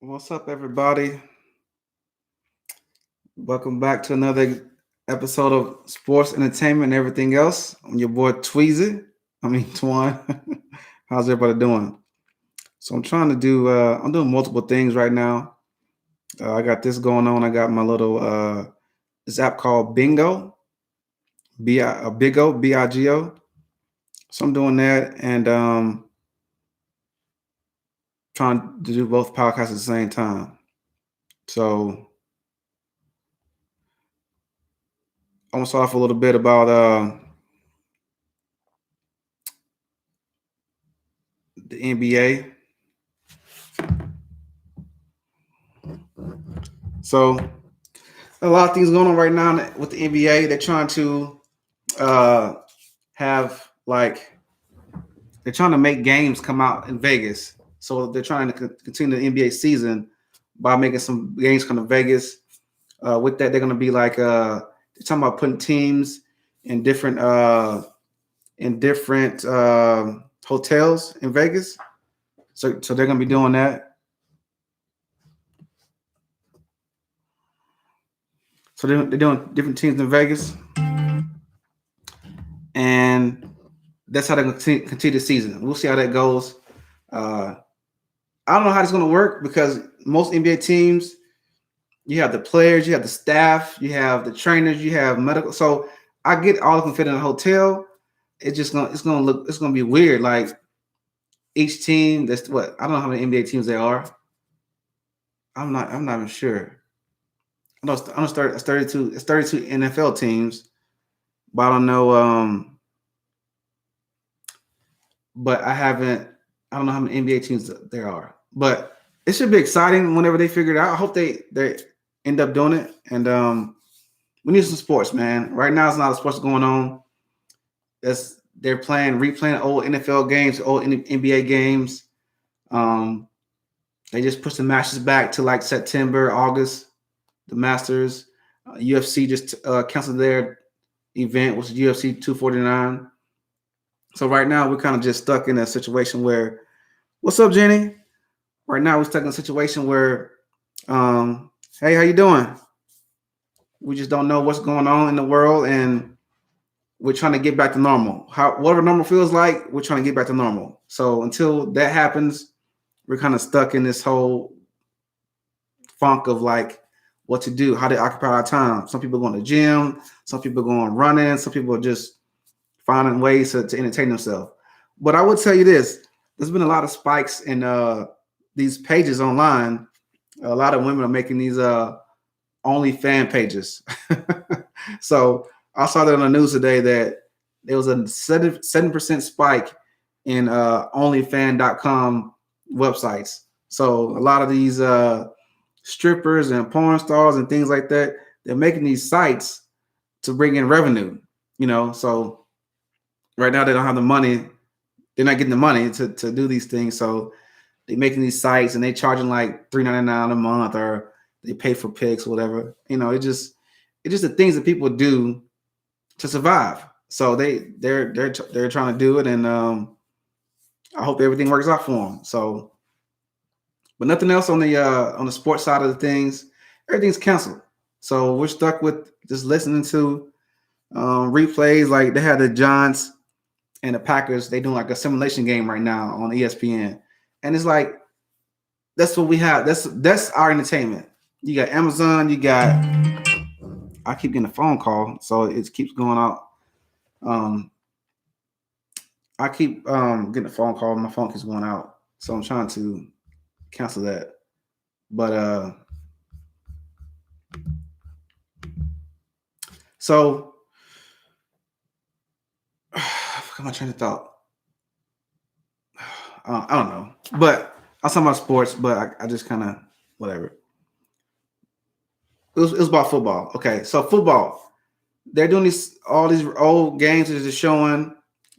What's up, everybody? Welcome back to another episode of Sports Entertainment and Everything Else. I'm your boy Tweezy. Twan. How's everybody doing? So I'm doing multiple things right now. I got this going on. I got my little this app called Bingo, Bigo, Bigo. So I'm doing that and trying to do both podcasts at the same time. So I'm gonna start off a little bit about the NBA. So a lot of things going on right now with the NBA. They're trying to uh, have like they're trying to make games come out in Vegas. So they're trying to continue the NBA season by making some games come to Vegas. With that, they're going to be like they're talking about putting teams in different hotels in Vegas. So they're going to be doing that. So they're doing different teams in Vegas, and that's how they're going to continue the season. We'll see how that goes. Uh, I don't know how it's going to work because most NBA teams, you have the players, you have the staff, you have the trainers, you have medical. So I get all of them fit in a hotel. It's gonna be weird. Like each team, that's what I don't know how many NBA teams there are. I'm not even sure. I know it's 32. It's 32 NFL teams, but I don't know. But I haven't. I don't know how many NBA teams there are. But it should be exciting whenever they figure it out. I hope they end up doing it. And we need some sports, man. Right now, it's not a sports going on. They're replaying old NFL games, old NBA games. They just pushed the matches back to like September, August. The Masters, UFC just canceled their event, which is UFC 249. So right now we're kind of just stuck in a situation where, what's up, Jenny? Right now we're stuck in a situation where, hey, how you doing? We just don't know what's going on in the world, and we're trying to get back to normal. Whatever normal feels like, we're trying to get back to normal. So until that happens, we're kind of stuck in this whole funk of like what to do, how to occupy our time. Some people going to the gym, some people going running, some people are just finding ways to entertain themselves. But I would tell you this: there's been a lot of spikes in these pages online. A lot of women are making these only fan pages. So I saw that on the news today that there was a 7% spike in OnlyFan.com websites. So a lot of these strippers and porn stars and things like that, they're making these sites to bring in revenue. So right now they don't have the money. They're not getting the money to do these things. So they're making these sites and they charging like $3.99 a month, or they pay for pics or whatever. It's just the things that people do to survive. So they're trying to do it, and I hope everything works out for them. So, but nothing else on the sports side of the things. Everything's canceled. So we're stuck with just listening to replays. Like they had the Giants and the Packers. They doing like a simulation game right now on ESPN, and it's like that's what we have. That's our entertainment. You got Amazon. You got. I keep getting a phone call, so it keeps going out. I keep getting a phone call. My phone keeps going out, so I'm trying to cancel that. But so I forgot my train of thought. I don't know, but I was talking about sports, but I just kind of whatever. It was about football. Okay, so football. They're doing all these old games that they're showing.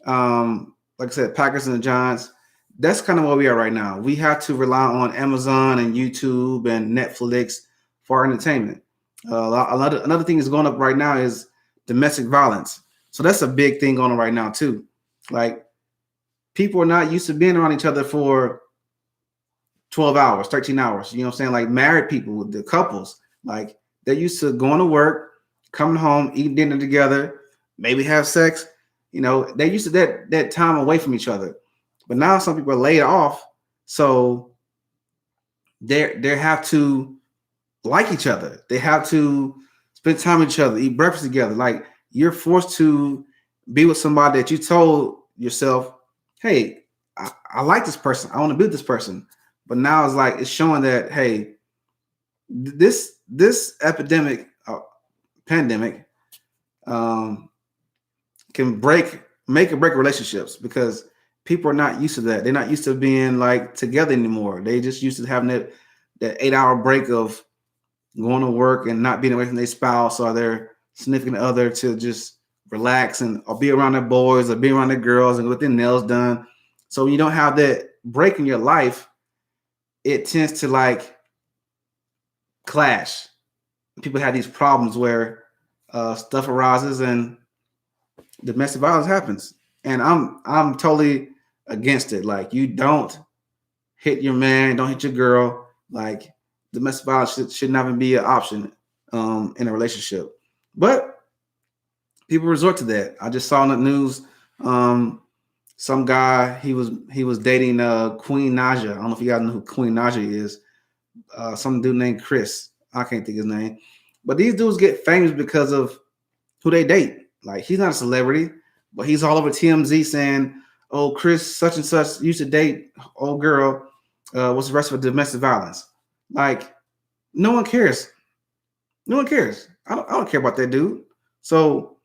Like I said, Packers and the Giants. That's kind of where we are right now. We have to rely on Amazon and YouTube and Netflix for our entertainment. Another thing that's going up right now is domestic violence. So that's a big thing going on right now too. Like people are not used to being around each other for 12 hours, 13 hours. You know what I'm saying? Like married people, the couples, like they're used to going to work, coming home, eating dinner together, maybe have sex. You know, they're used to that time away from each other. But now some people are laid off, so they have to like each other. They have to spend time with each other, eat breakfast together. Like you're forced to be with somebody that you told yourself, hey, I like this person. I want to be with this person. But now it's like it's showing that hey, this epidemic, pandemic, um, can make or break relationships because people are not used to that. They're not used to being like together anymore. They just used to having that 8 hour break of going to work and not being away from their spouse or their significant other to just relax and or be around their boys or be around their girls and get their nails done. So when you don't have that break in your life, it tends to like clash. People have these problems where stuff arises and domestic violence happens. And I'm totally against it. Like you don't hit your man, don't hit your girl. Like domestic violence should not even be an option in a relationship. But people resort to that. I just saw in the news some guy he was dating Queen Naja. I don't know if you guys know who Queen Naja is. Some dude named Chris. I can't think his name. But these dudes get famous because of who they date. Like he's not a celebrity, but he's all over TMZ saying, "Oh, Chris such and such used to date old girl, was arrested for domestic violence." Like no one cares. No one cares. I don't care about that dude. So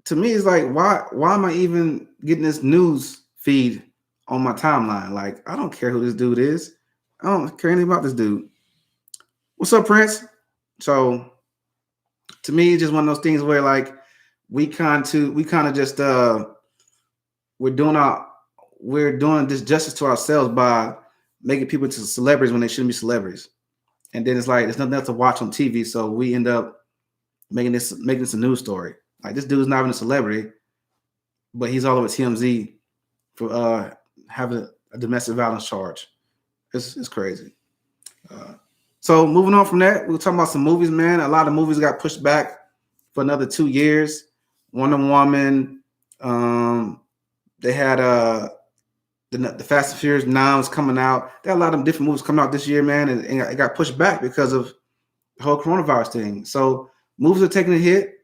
to me, it's like why am I even getting this news feed on my timeline? Like I don't care who this dude is. I don't care anything about this dude. What's up, Prince? So to me, it's just one of those things where like we kind of just we're doing our we're doing this justice to ourselves by making people into celebrities when they shouldn't be celebrities. And then it's like there's nothing else to watch on TV, so we end up making this a news story. Like this dude's not even a celebrity, but he's all over TMZ for having a domestic violence charge. It's crazy. Uh, so moving on from that, we were talking about some movies, man. A lot of movies got pushed back for another 2 years. Wonder Woman. They had the Fast and Furious 9 was coming out. There are a lot of different movies coming out this year, man, and it got pushed back because of the whole coronavirus thing. So movies are taking a hit.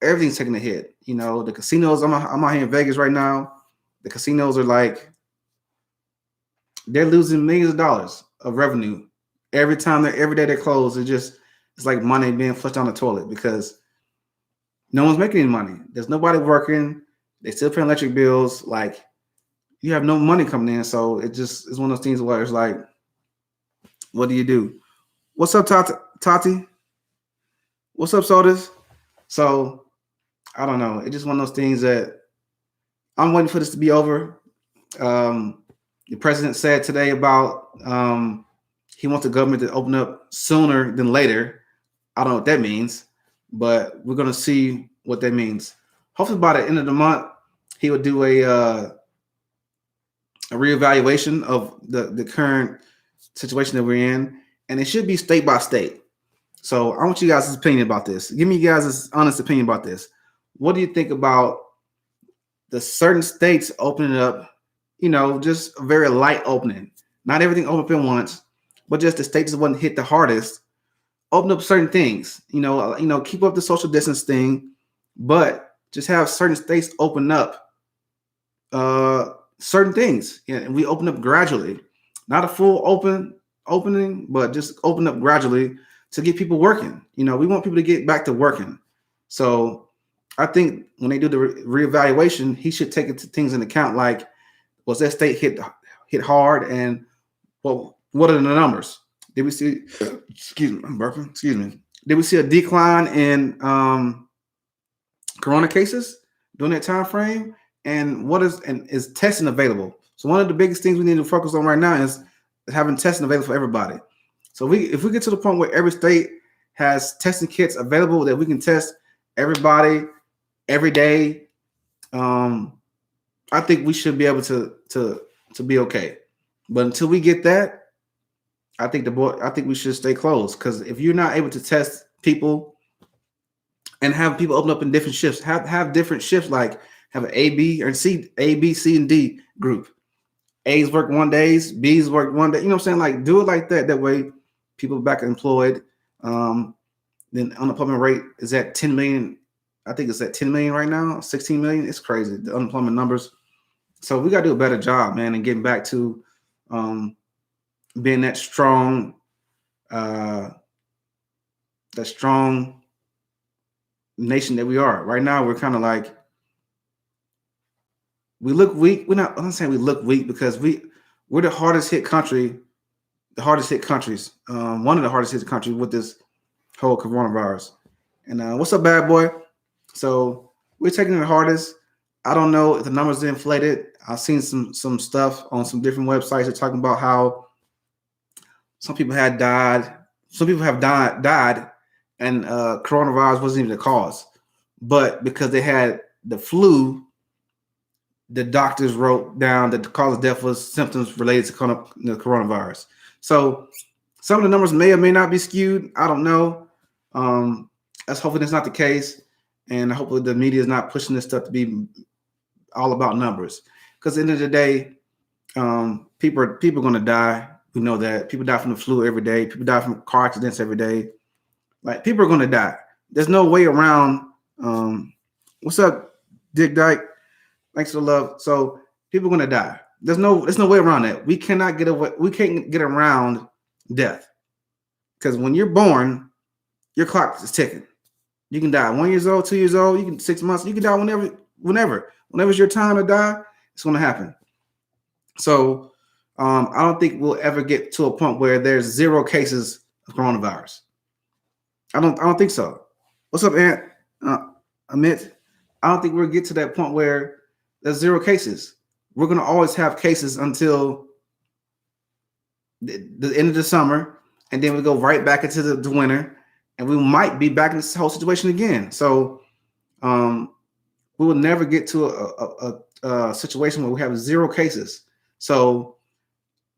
Everything's taking a hit. You know, the casinos. I'm out here in Vegas right now. The casinos are like they're losing millions of dollars of revenue every day they close. It's like money being flushed down the toilet because no one's making any money. There's nobody working. They still paying electric bills. Like you have no money coming in, so it's one of those things where it's like, what do you do? What's up, Tati? What's up, Sodas? So I don't know. It's just one of those things that I'm waiting for this to be over. The president said today about he wants the government to open up sooner than later. I don't know what that means, but we're gonna see what that means. Hopefully by the end of the month, he would do a reevaluation of the current situation that we're in, and it should be state by state. So I want you guys' opinion about this. Give me you guys' honest opinion about this. What do you think about the certain states opening up, just a very light opening? Not everything open up at once, but just the states that wasn't hit the hardest, open up certain things. Keep up the social distance thing, but just have certain states open up certain things, and we open up gradually, not a full opening, but just open up gradually to get people working. We want people to get back to working. So I think when they do the reevaluation, he should take things into account, like was that state hit hard, and what are the numbers? Did we see? Excuse me, I'm burping. Excuse me. Did we see a decline in corona cases during that time frame? And is testing available? So one of the biggest things we need to focus on right now is having testing available for everybody. So if we get to the point where every state has testing kits available that we can test everybody every day, I think we should be able to be okay. But until we get that, I think we should stay closed, because if you're not able to test people and have people open up in different shifts, have different shifts, like have an A, B, or C, A, B, C, and D group. A's work one days, B's work one day. You know what I'm saying? Like, do it like that. That way, people are back employed. Um, then unemployment rate is at 10 million. I think it's at 10 million right now, 16 million. It's crazy, the unemployment numbers. So we got to do a better job, man, and getting back to um, being uh, that strong nation that we are. Right now, we're kind of like, we look weak. I'm not saying we look weak, because we're the hardest hit country, the hardest hit countries, one of the hardest hit countries with this whole coronavirus. And what's up, bad boy? So we're taking it the hardest. I don't know if the numbers are inflated. I've seen some stuff on some different websites that talking about how some people had died. Some people have died, and coronavirus wasn't even the cause. But because they had the flu, the doctors wrote down that the cause of death was symptoms related to the coronavirus. So some of the numbers may or may not be skewed. I don't know. Let's hopefully that's not the case. And hopefully the media is not pushing this stuff to be all about numbers. Because at the end of the day, people are going to die. We know that. People die from the flu every day. People die from car accidents every day. Like, people are going to die. There's no way around. What's up, Dick Dyke? Thanks for the love. So people are going to die. There's no way around that. We cannot get away. We can't get around death. Because when you're born, your clock is ticking. You can die 1 year old, 2 years old. You can 6 months. You can die whenever it's your time to die. It's going to happen. So I don't think we'll ever get to a point where there's 0 cases of coronavirus. I don't think so. What's up, Aunt? Amit? I don't think we'll get to that point where there's 0 cases. We're going to always have cases until the end of the summer, and then we go right back into the winter, and we might be back in this whole situation again. So we will never get to a situation where we have 0 cases. So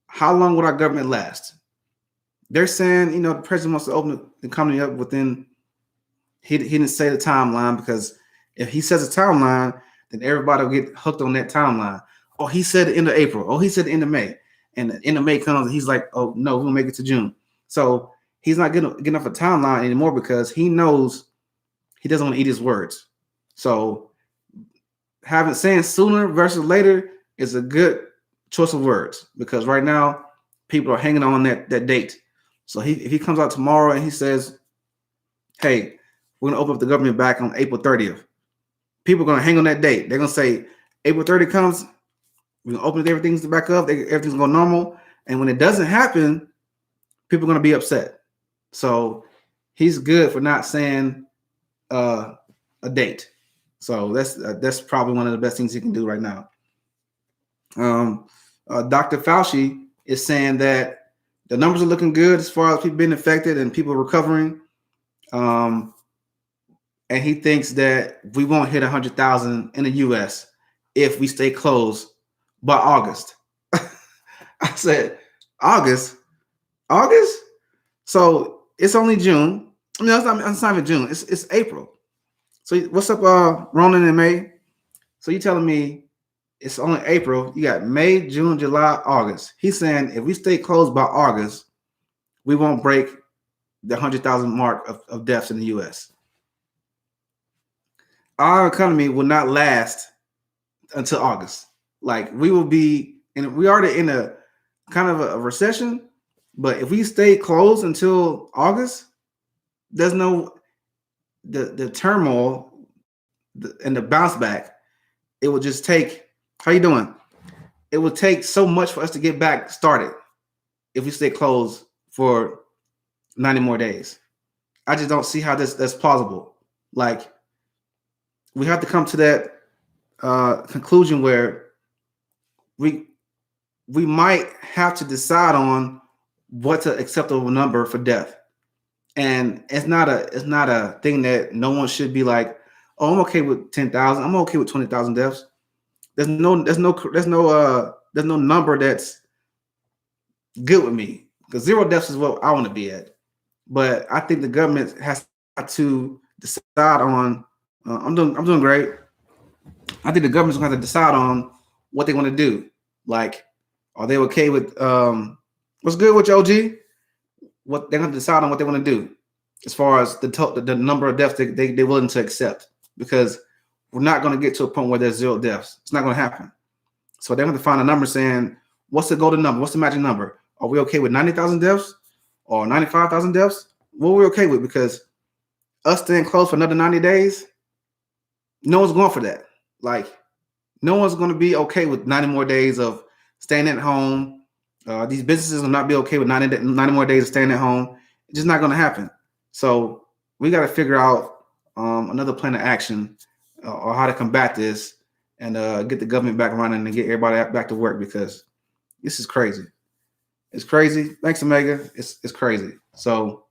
how long would our government last? They're saying, the president wants to open the economy up within, he didn't say the timeline, because if he says a timeline, then everybody will get hooked on that timeline. Oh, he said the end of April. Oh, he said the end of May. And the end of May comes, and he's like, oh, no, we'll make it to June. So he's not getting off a timeline anymore, because he knows he doesn't want to eat his words. So saying sooner versus later is a good choice of words, because right now people are hanging on that date. So if he comes out tomorrow and he says, hey, we're going to open up the government back on April 30th, people are going to hang on that date. They're going to say April 30th comes, we're going to open everything's back up, everything's going normal. And when it doesn't happen, people are going to be upset. So he's good for not saying a date. So that's probably one of the best things he can do right now. Dr. Fauci is saying that the numbers are looking good as far as people being infected and people recovering. And he thinks that we won't hit 100,000 in the U.S. if we stay closed by August. I said, August? So it's only June. I mean, it's not even June. It's April. So what's up, Ronan and May? So you telling me it's only April? You got May, June, July, August. He's saying if we stay closed by August, we won't break the 100,000 mark of deaths in the U.S. Our economy will not last until August. Like, we will be, and we already in a kind of a recession. But if we stay closed until August, there's no the turmoil and the bounce back. It will just take. How you doing? It will take so much for us to get back started if we stay closed for 90 more days. I just don't see how that's plausible. Like, we have to come to that conclusion where we might have to decide on what's an acceptable number for death. And it's not a thing that no one should be like, oh, I'm okay with 10,000. I'm okay with 20,000 deaths. There's no number that's good with me. because 0 deaths is what I want to be at. But I think the government has to decide on. I'm doing great. I think the government's going to have to decide on what they want to do. Like, are they okay with what's good with you, OG? What they're going to decide on what they want to do as far as the number of deaths they're willing to accept, because we're not going to get to a point where there's 0 deaths. It's not going to happen. So they're going to find a number saying, what's the golden number? What's the magic number? Are we okay with 90,000 deaths or 95,000 deaths? What are we okay with? Because us staying closed for another 90 days, no one's going for that. Like, no one's going to be okay with 90 more days of staying at home. These businesses will not be okay with 90 more days of staying at home. It's just not going to happen. So we got to figure out another plan of action or how to combat this and get the government back running and get everybody back to work, because this is crazy. It's crazy. Thanks, Omega. It's crazy. So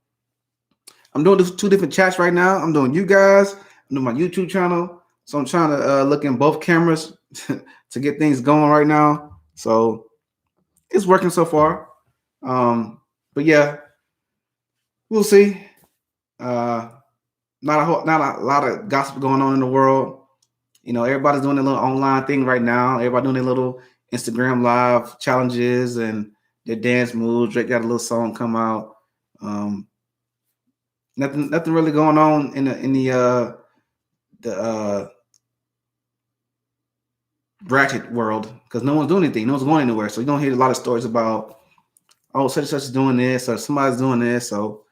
I'm doing 2 different chats right now. I'm doing you guys. I'm doing my YouTube channel. So I'm trying to look in both cameras to get things going right now. So it's working so far. But yeah, we'll see. Not a lot of gossip going on in the world. You know, everybody's doing a little online thing right now. Everybody doing their little Instagram live challenges and their dance moves. Drake got a little song come out. Nothing really going on in the ratchet world, because no one's doing anything. No one's going anywhere. So you don't hear a lot of stories about, oh, such and such is doing this or somebody's doing this. So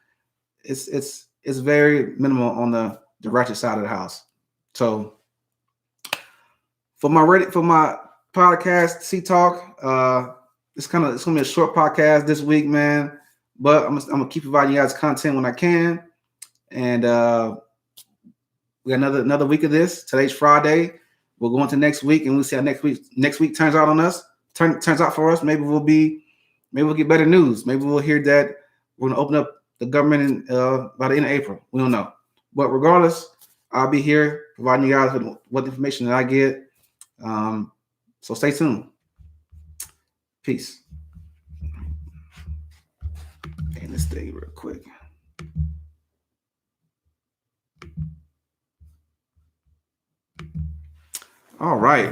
it's very minimal on the ratchet side of the house. So for my podcast, C Talk, it's gonna be a short podcast this week, man. But I'm gonna keep providing you guys content when I can. And we got another week of this. Today's Friday. We'll go into next week, and we'll see how next week turns out on us. Turns out for us. Maybe we'll get better news. Maybe we'll hear that we're gonna open up the government by the end of April. We don't know. But regardless, I'll be here providing you guys with what information that I get. So stay tuned. Peace. And this thing real quick. All right.